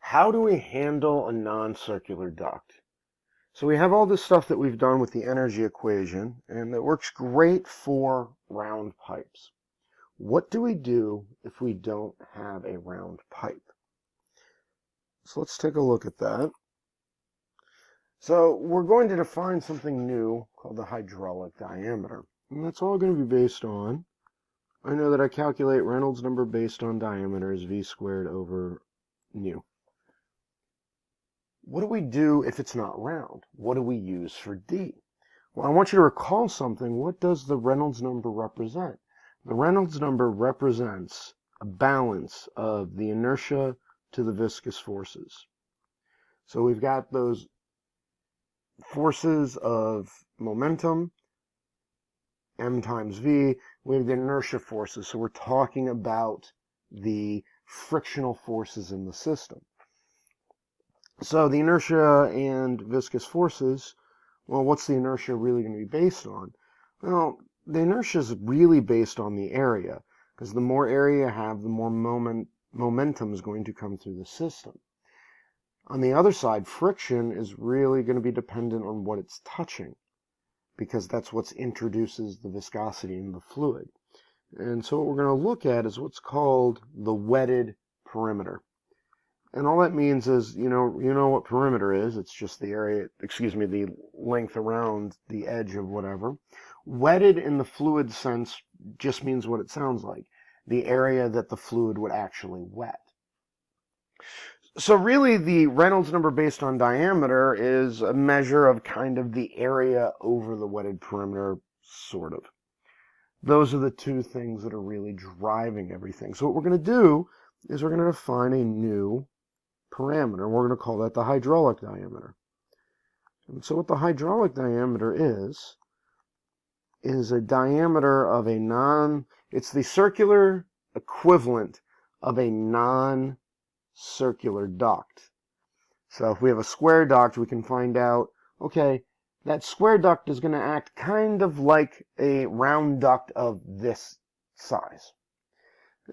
How do we handle a non-circular duct? So we have all this stuff that we've done with the energy equation, and it works great for round pipes. What do we do if we don't have a round pipe? So let's take a look at that. So we're going to define something new called the hydraulic diameter. And that's all going to be based on, I know that I calculate Reynolds number based on diameter is v squared over nu. What do we do if it's not round? What do we use for D? Well, I want you to recall something. What does the Reynolds number represent? The Reynolds number represents a balance of the inertia to the viscous forces. So we've got those forces of momentum, m times v. We have the inertia forces. So we're talking about the frictional forces in the system. So the inertia and viscous forces, well, what's the inertia really going to be based on? Well, the inertia is really based on the area, because the more area you have, the more momentum is going to come through the system. On the other side, friction is really going to be dependent on what it's touching, because that's what introduces the viscosity in the fluid. And so what we're going to look at is what's called the wetted perimeter. And all that means is, you know what perimeter is. It's just the area, the length around the edge of whatever. Wetted in the fluid sense just means what it sounds like, the area that the fluid would actually wet. So really the Reynolds number based on diameter is a measure of kind of the area over the wetted perimeter, sort of. Those are the two things that are really driving everything. So what we're going to do is we're going to define a new parameter. We're going to call that the hydraulic diameter. And so what the hydraulic diameter is a diameter of it's the circular equivalent of a non-circular duct. So if we have a square duct, we can find out, okay, that square duct is going to act kind of like a round duct of this size.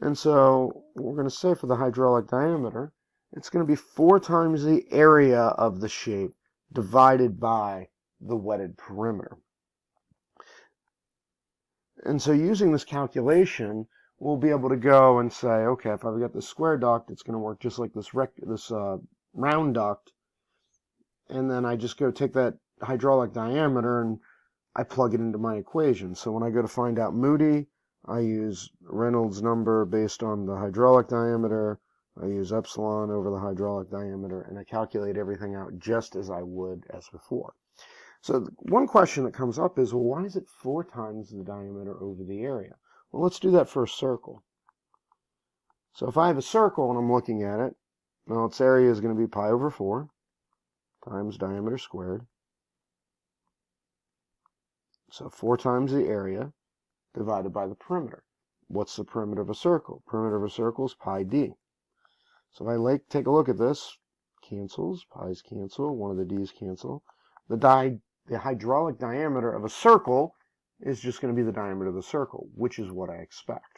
And so what we're going to say for the hydraulic diameter, it's going to be 4 times the area of the shape divided by the wetted perimeter. And so using this calculation, we'll be able to go and say, okay, if I've got this square duct, it's going to work just like this round duct. And then I just go take that hydraulic diameter and I plug it into my equation. So when I go to find out Moody, I use Reynolds number based on the hydraulic diameter. I use epsilon over the hydraulic diameter, and I calculate everything out just as I would as before. So one question that comes up is, well, why is it 4 times the diameter over the area? Well, let's do that for a circle. So if I have a circle and I'm looking at it, well, its area is going to be pi over 4 times diameter squared. So 4 times the area divided by the perimeter. What's the perimeter of a circle? Perimeter of a circle is pi d. So if I take a look at this, cancels, pi's cancel, one of the d's cancel. The hydraulic diameter of a circle is just going to be the diameter of the circle, which is what I expect.